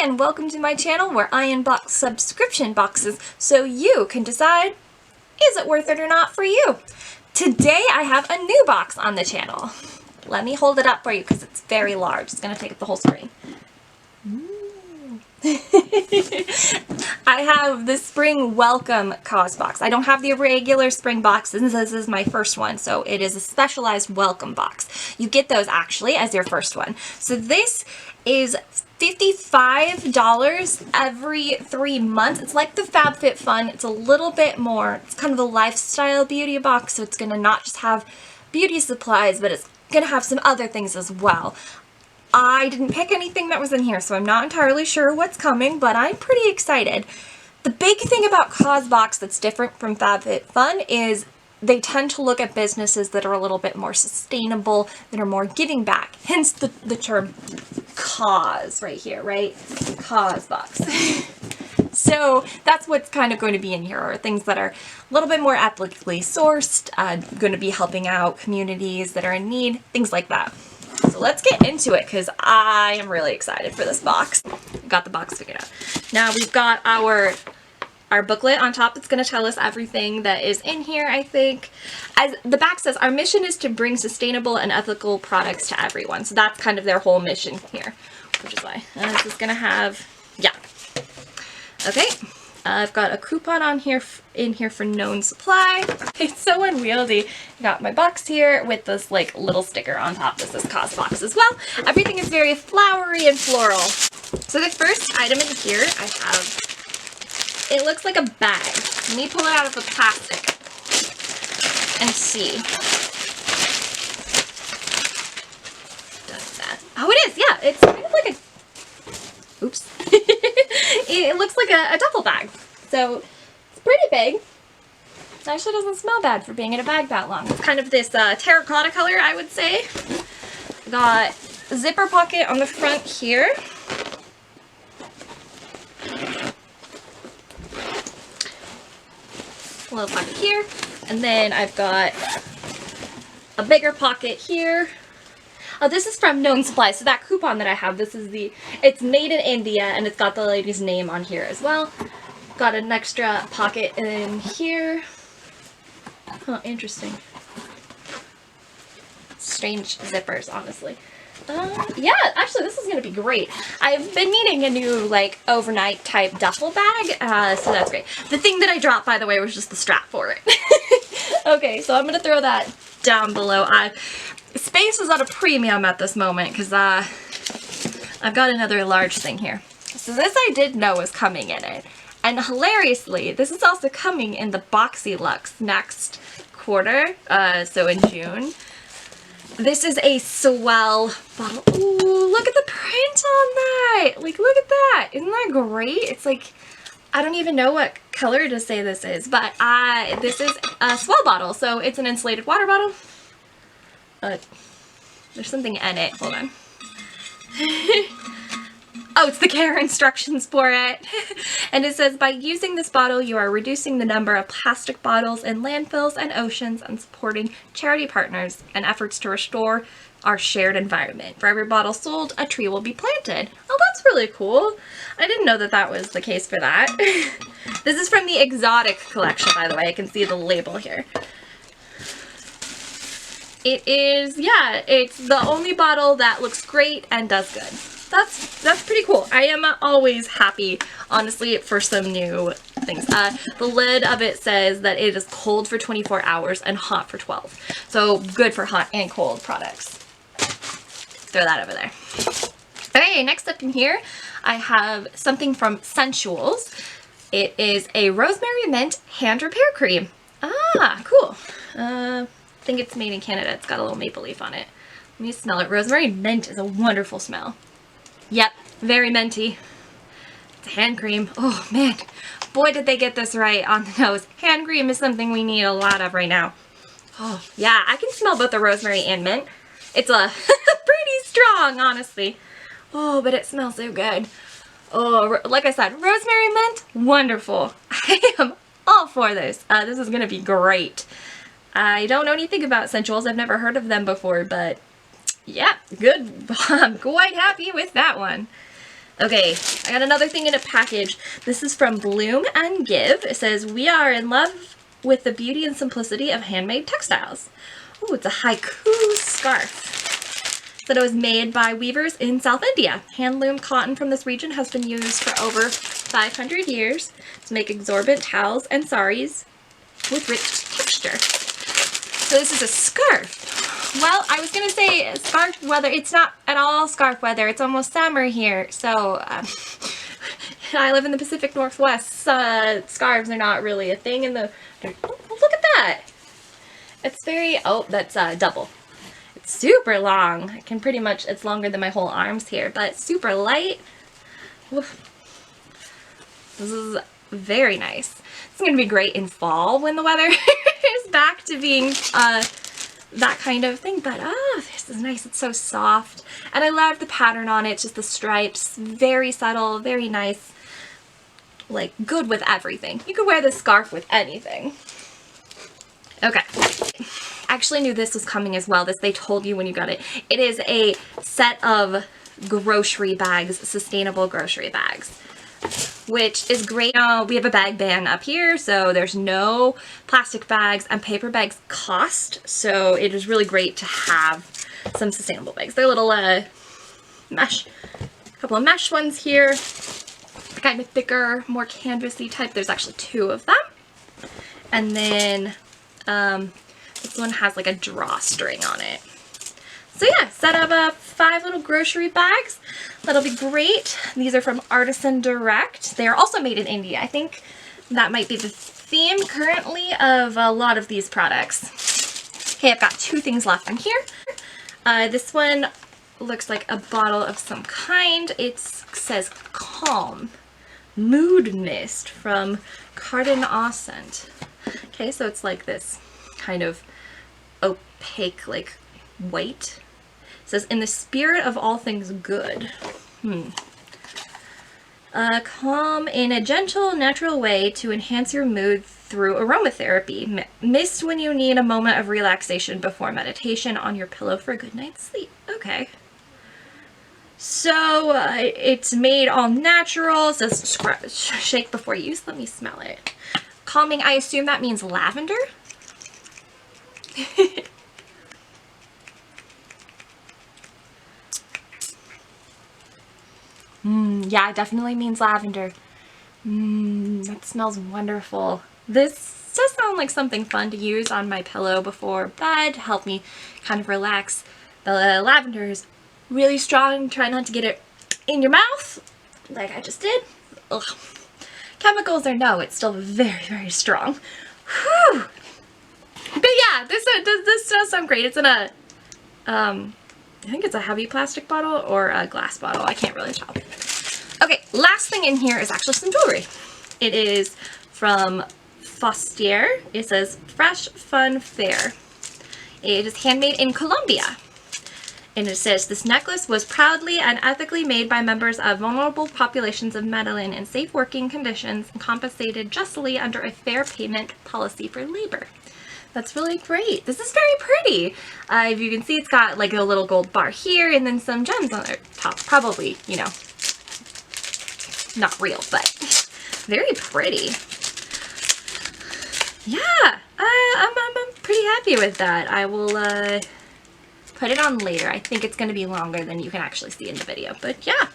and welcome to my channel where I unbox subscription boxes so you can decide, is it worth it or not for you? Today I have a new box on the channel. Let me hold it up for you because it's very large. It's going to take up the whole screen. I have the Spring Welcome Causebox. I don't have the regular spring boxes. This is my first one, so it is a specialized welcome box. You get those actually as your first one. So this is $55 every 3 months. It's like the FabFitFun. It's a little bit more. It's kind of a lifestyle beauty box, so it's going to not just have beauty supplies, but it's going to have some other things as well. I didn't pick anything that was in here, so I'm not entirely sure what's coming, but I'm pretty excited. The big thing about Causebox that's different from FabFitFun is they tend to look at businesses that are a little bit more sustainable, that are more giving back. Hence the term cause right here, right? Causebox. So that's what's kind of going to be in here, are things that are a little bit more ethically sourced, going to be helping out communities that are in need, things like that. So let's get into it because I am really excited for this box. Got the box figured out. Now we've got our booklet on top that's going to tell us everything that is in here, I think. As the back says, our mission is to bring sustainable and ethical products to everyone. So that's kind of their whole mission here, which is why this is going to have, yeah. Okay. I've got a coupon on here in here for known supply. It's so unwieldy. I got my box here with this like little sticker on top. This is Causebox as well. Everything is very flowery and floral. So the first item in here I have, it looks like a bag. Let me pull it out of the plastic and see. Does that? Oh, it is. Yeah, it's kind of like a, oops. It looks like a duffel bag. So it's pretty big. It actually doesn't smell bad for being in a bag that long. It's kind of this terracotta color, I would say. Got a zipper pocket on the front here. A little pocket here. And then I've got a bigger pocket here. Oh, this is from Known Supply. So that coupon that I have, this is it's made in India and it's got the lady's name on here as well. Got an extra pocket in here. Oh, interesting. Strange zippers, honestly. Yeah, actually this is going to be great. I've been needing a new like overnight type duffel bag, so that's great. The thing that I dropped, by the way, was just the strap for it. Okay, so I'm going to throw that down below. Space is at a premium at this moment because I've got another large thing here. So this I did know was coming in it. And hilariously, this is also coming in the Boxy Luxe next quarter, so in June. This is a swell bottle. Ooh, look at the print on that! Like, look at that! Isn't that great? It's like, I don't even know what color to say this is, but this is a swell bottle, so it's an insulated water bottle. There's something in it. Hold on. Oh, it's the care instructions for it. And it says, by using this bottle, you are reducing the number of plastic bottles in landfills and oceans and supporting charity partners and efforts to restore our shared environment. For every bottle sold, a tree will be planted. Oh, that's really cool. I didn't know that that was the case for that. This is from the Exotic collection, by the way. I can see the label here. It is, yeah, it's the only bottle that looks great and does good. That's pretty cool. I am always happy, honestly, for some new things. The lid of it says that it is cold for 24 hours and hot for 12. So good for hot and cold products. Throw that over there. Okay, next up in here, I have something from Sensuals. It is a rosemary mint hand repair cream. Ah, cool. I think it's made in Canada. It's got a little maple leaf on it. Let me smell it. Rosemary mint is a wonderful smell. Yep, very minty. It's a hand cream. Oh man, boy did they get this right on the nose. Hand cream is something we need a lot of right now. Oh yeah, I can smell both the rosemary and mint. It's a pretty strong, honestly. Oh, but it smells so good. Oh, like I said, rosemary mint, wonderful. I am all for this. This is gonna be great. I don't know anything about Sensuals. I've never heard of them before, but yeah, good. I'm quite happy with that one. Okay, I got another thing in a package. This is from Bloom and Give. It says, "We are in love with the beauty and simplicity of handmade textiles." Oh, it's a haiku scarf. That it was made by weavers in South India. Hand-loomed cotton from this region has been used for over 500 years to make absorbent towels and saris with rich texture. So this is a scarf. Well, I was gonna say scarf weather. It's not at all scarf weather. It's almost summer here. So I live in the Pacific Northwest. Scarves are not really a thing in the... Oh, look at that. It's very... Oh, that's double. Super long. I can pretty much, it's longer than my whole arms here, but super light. Oof. This is very nice. It's going to be great in fall when the weather is back to being that kind of thing, but this is nice. It's so soft, and I love the pattern on it, just the stripes, very subtle, very nice, like good with everything. You could wear this scarf with anything. Okay. Actually knew this was coming as well. This they told you when you got it. It is a set of grocery bags, sustainable grocery bags, which is great. We have a bag ban up here, so there's no plastic bags, and paper bags cost, so it is really great to have some sustainable bags. They're little mesh, a couple of mesh ones here, kind of thicker, more canvasy type. There's actually 2 of them, and then this one has like a drawstring on it. So yeah, set of 5 little grocery bags. That'll be great. These are from Artisan Direct. They are also made in India. I think that might be the theme currently of a lot of these products. Okay, I've got 2 things left in here. This one looks like a bottle of some kind. It says Calm Mood Mist from Cardin Ascent. Okay, so it's like this kind of opaque, like white. It says, "In the spirit of all things good." Calm in a gentle, natural way to enhance your mood through aromatherapy. Mist when you need a moment of relaxation before meditation on your pillow for a good night's sleep. Okay. So it's made all natural. It says shake before use. Let me smell it. Calming, I assume that means lavender. Yeah, it definitely means lavender. That smells wonderful. This does sound like something fun to use on my pillow before bed to help me kind of relax. The lavender is really strong. Try not to get it in your mouth like I just did. Ugh. Chemicals or no, it's still very, very strong. Whew. But yeah, this does sound great. It's in a, I think it's a heavy plastic bottle or a glass bottle. I can't really tell. Okay, last thing in here is actually some jewelry. It is from Fostier. It says Fresh Fun Fair. It is handmade in Colombia. And it says, "This necklace was proudly and ethically made by members of vulnerable populations of Medellin in safe working conditions and compensated justly under a fair payment policy for labor." That's really great. This is very pretty. If you can see, it's got like a little gold bar here and then some gems on the top. Probably, you know, not real, but very pretty. Yeah, I'm pretty happy with that. I will put it on later. I think it's going to be longer than you can actually see in the video, but yeah.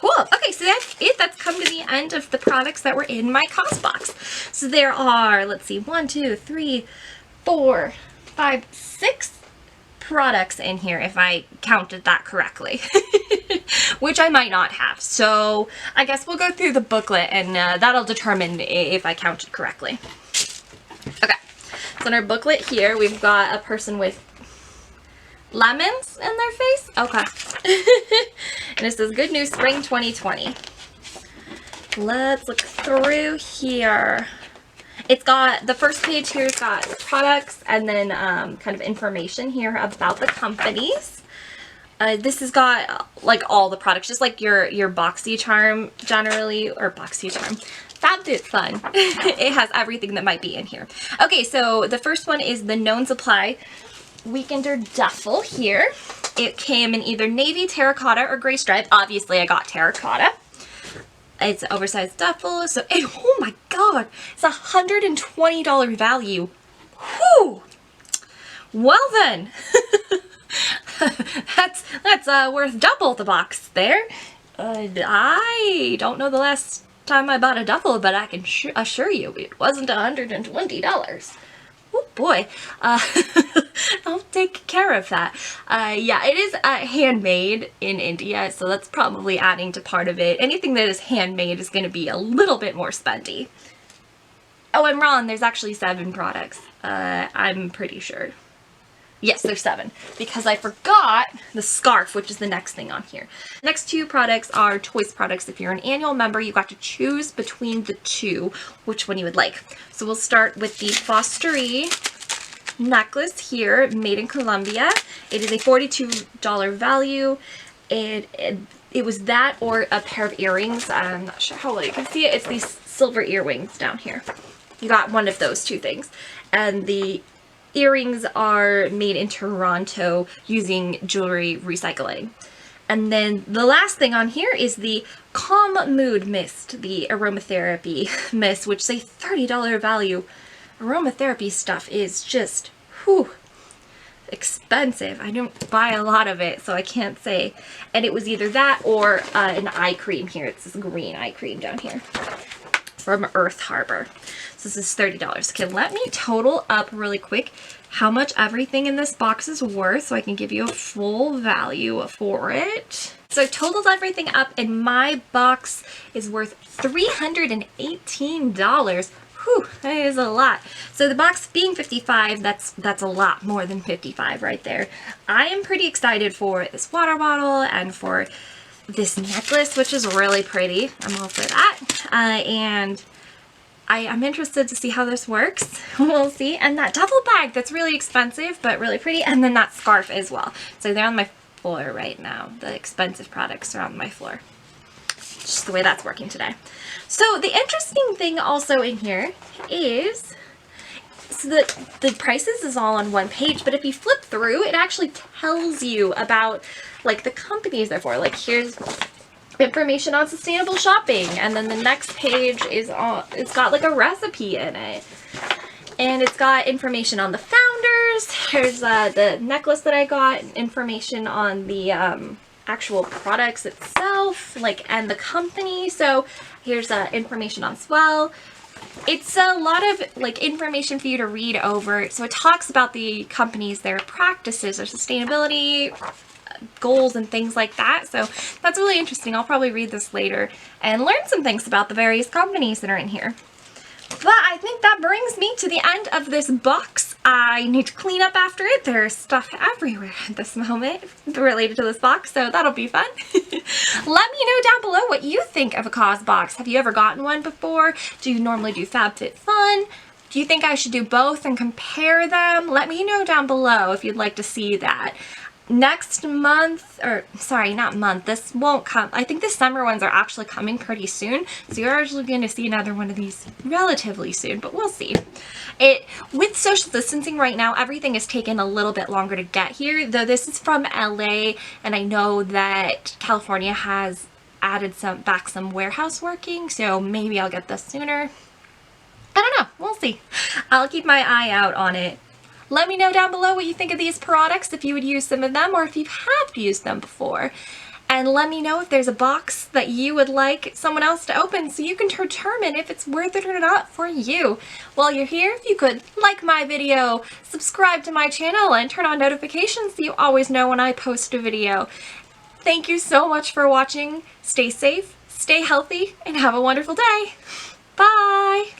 Cool. Okay, so that's it. That's come to the end of the products that were in my Causebox. So there are, let's see, 1, 2, 3, 4, 5, 6 products in here, if I counted that correctly, which I might not have. So I guess we'll go through the booklet and that'll determine if I counted correctly. Okay, so in our booklet here, we've got a person with lemons in their face. Okay. And it says, "Good news, spring 2020. Let's look through here. It's got, the first page here has got the products and then kind of information here about the companies. This has got like all the products, just like your BoxyCharm generally, or BoxyCharm. FabFitFun. It has everything that might be in here. Okay, so the first one is the Known Supply Weekender Duffel here. It came in either navy, terracotta, or gray stripe. Obviously, I got terracotta. It's an oversized duffel, so oh my god, it's $120 value. Whew! Well then, that's worth double the box there. I don't know the last time I bought a duffel, but I can assure you it wasn't $120. Oh boy, I'll take care of that. Yeah, it is handmade in India, so that's probably adding to part of it. Anything that is handmade is going to be a little bit more spendy. Oh, I'm wrong. There's actually 7 products. I'm pretty sure. Yes, there's 7, because I forgot the scarf, which is the next thing on here. Next 2 products are choice products. If you're an annual member, you got to choose between the 2, which one you would like. So we'll start with the Fostery necklace here, made in Colombia. It is a $42 value. It was that or a pair of earrings. I'm not sure how well you can see it. It's these silver earrings down here. You got one of those 2 things. And the earrings are made in Toronto using jewelry recycling. And then the last thing on here is the Calm Mood Mist, the aromatherapy mist, which is a $30 value. Aromatherapy stuff is just, whew, expensive. I don't buy a lot of it, so I can't say. And it was either that or an eye cream here. It's this green eye cream down here from Earth Harbor. So this is $30. Okay, let me total up really quick how much everything in this box is worth so I can give you a full value for it. So I totaled everything up and my box is worth $318. Whew, that is a lot. So the box being $55, that's a lot more than $55 right there. I am pretty excited for this water bottle and for this necklace, which is really pretty. I'm all for that. And I'm interested to see how this works. We'll see. And that duffel bag, that's really expensive, but really pretty. And then that scarf as well. So they're on my floor right now. The expensive products are on my floor. Just the way that's working today. So the interesting thing also in here is, so the prices is all on one page, but if you flip through, it actually tells you about like the companies they're for. Like here's information on sustainable shopping, and then the next page is on, it's got like a recipe in it, and it's got information on the founders. Here's the necklace that I got, information on the actual products itself, like, and the company. So here's information on Swell. It's a lot of like information for you to read over. So it talks about the companies, their practices, their sustainability goals and things like that. So that's really interesting. I'll probably read this later and learn some things about the various companies that are in here. But I think that brings me to the end of this box. I need to clean up after it. There's stuff everywhere at this moment related to this box, so that'll be fun. Let me know down below what you think of a Causebox. Have you ever gotten one before? Do you normally do FabFitFun? Do you think I should do both and compare them? Let me know down below if you'd like to see that. Next month, or sorry, not month, this won't come. I think the summer ones are actually coming pretty soon, so you're actually going to see another one of these relatively soon, but we'll see. With social distancing right now, everything is taking a little bit longer to get here, though this is from LA, and I know that California has added back some warehouse working, so maybe I'll get this sooner. I don't know, we'll see. I'll keep my eye out on it. Let me know down below what you think of these products, if you would use some of them or if you have used them before. And let me know if there's a box that you would like someone else to open so you can determine if it's worth it or not for you. While you're here, if you could like my video, subscribe to my channel, and turn on notifications so you always know when I post a video. Thank you so much for watching. Stay safe, stay healthy, and have a wonderful day. Bye!